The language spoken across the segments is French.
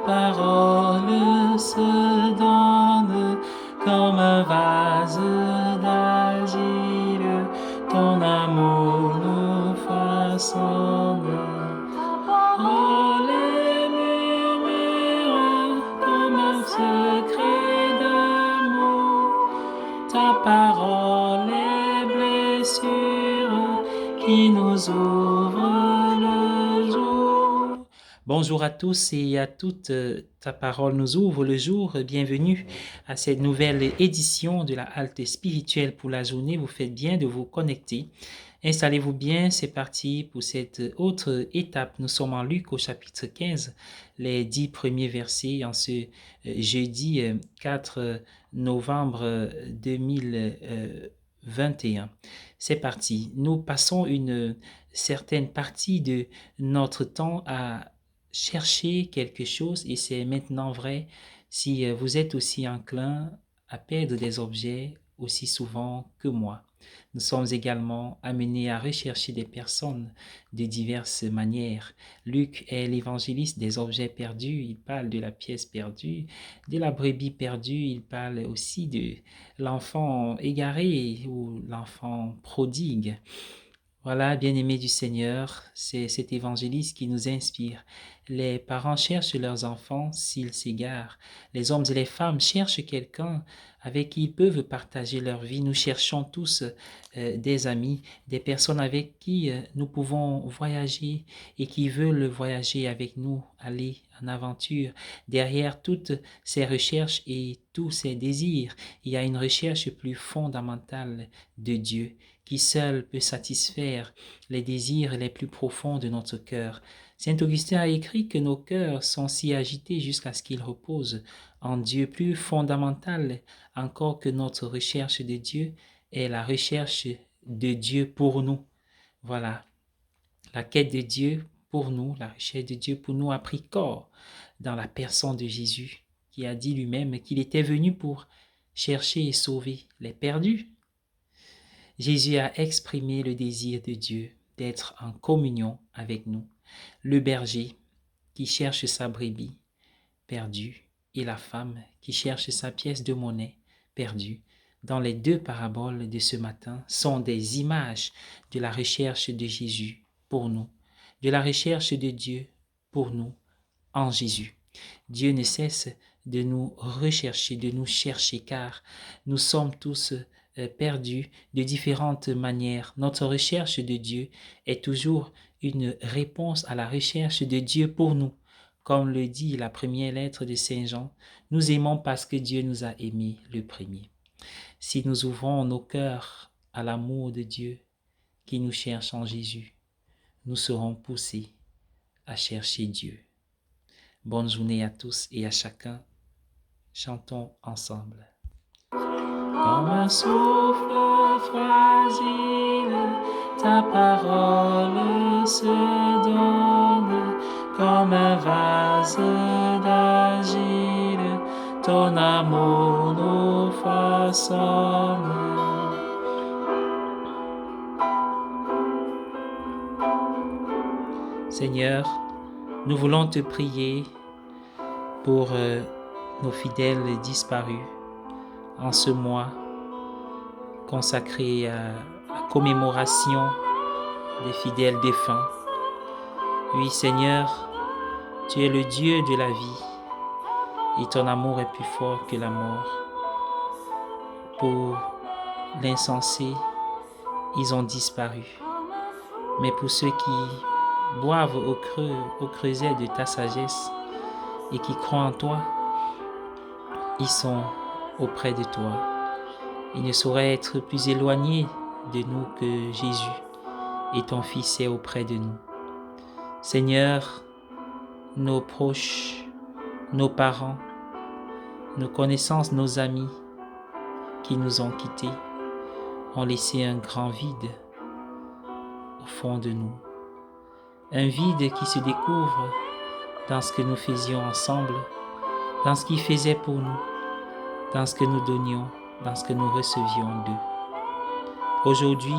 parole se donne comme un vase d'argile, ton amour nous façonne. Oh, les murmures comme un secret d'amour, ta parole est blessure qui nous ouvre le jour. Bonjour à tous et à toutes, ta parole nous ouvre le jour. Bienvenue à cette nouvelle édition de la halte spirituelle pour la journée. Vous faites bien de vous connecter. Installez-vous bien, c'est parti pour cette autre étape. Nous sommes en Luc au chapitre 15, les 10 premiers versets en ce jeudi 4 novembre 2021. C'est parti. Nous passons une certaine partie de notre temps à chercher quelque chose et c'est maintenant vrai si vous êtes aussi enclin à perdre des objets aussi souvent que moi. Nous sommes également amenés à rechercher des personnes de diverses manières. Luc est l'évangéliste des objets perdus, il parle de la pièce perdue, de la brebis perdue, il parle aussi de l'enfant égaré ou l'enfant prodigue. Voilà, bien-aimés du Seigneur, c'est cet évangéliste qui nous inspire. Les parents cherchent leurs enfants s'ils s'égarent. Les hommes et les femmes cherchent quelqu'un avec qui ils peuvent partager leur vie. Nous cherchons tous des amis, des personnes avec qui nous pouvons voyager et qui veulent voyager avec nous, aller en aventure. Derrière toutes ces recherches et tous ces désirs, il y a une recherche plus fondamentale de Dieu qui seul peut satisfaire les désirs les plus profonds de notre cœur. Saint Augustin a écrit que nos cœurs sont si agités jusqu'à ce qu'ils reposent en Dieu. Plus fondamental encore que notre recherche de Dieu est la recherche de Dieu pour nous. Voilà, la quête de Dieu pour nous, la recherche de Dieu pour nous a pris corps dans la personne de Jésus, qui a dit lui-même qu'il était venu pour chercher et sauver les perdus. Jésus a exprimé le désir de Dieu d'être en communion avec nous. Le berger qui cherche sa brebis perdue et la femme qui cherche sa pièce de monnaie perdue, dans les deux paraboles de ce matin, sont des images de la recherche de Jésus pour nous, de la recherche de Dieu pour nous en Jésus. Dieu ne cesse de nous rechercher, de nous chercher, car nous sommes tous perdus de différentes manières. Notre recherche de Dieu est toujours une réponse à la recherche de Dieu pour nous. Comme le dit la première lettre de Saint Jean, nous aimons parce que Dieu nous a aimés le premier. Si nous ouvrons nos cœurs à l'amour de Dieu qui nous cherche en Jésus, nous serons poussés à chercher Dieu. Bonne journée à tous et à chacun. Chantons ensemble. Comme un souffle fragile, ta parole se donne. Comme un vase d'argile, ton amour nous façonne. Seigneur, nous voulons te prier pour nos fidèles disparus en ce mois consacré à la commémoration des fidèles défunts. Oui, Seigneur, tu es le Dieu de la vie et ton amour est plus fort que la mort. Pour l'insensé, ils ont disparu. Mais pour ceux qui boivent au creuset de ta sagesse et qui croient en toi, ils sont auprès de toi. Ils ne sauraient être plus éloignés de nous que Jésus et ton Fils est auprès de nous. Seigneur, nos proches, nos parents, nos connaissances, nos amis qui nous ont quittés ont laissé un grand vide au fond de nous. Un vide qui se découvre dans ce que nous faisions ensemble, dans ce qu'ils faisaient pour nous, dans ce que nous donnions, dans ce que nous recevions d'eux. Aujourd'hui,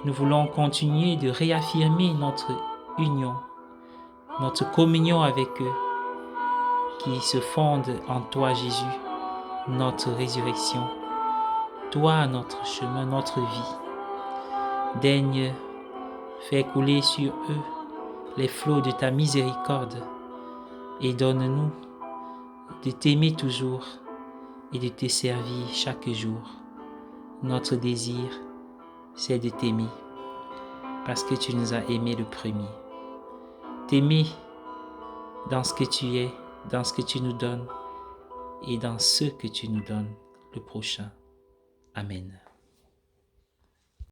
nous voulons continuer de réaffirmer notre union, notre communion avec eux, qui se fonde en toi, Jésus, notre résurrection, toi, notre chemin, notre vie. Daigne faire couler sur eux les flots de ta miséricorde et donne-nous de t'aimer toujours et de te servir chaque jour. Notre désir, c'est de t'aimer parce que tu nous as aimés le premier. T'aimer dans ce que tu es, dans ce que tu nous donnes et dans ce que tu nous donnes le prochain. Amen.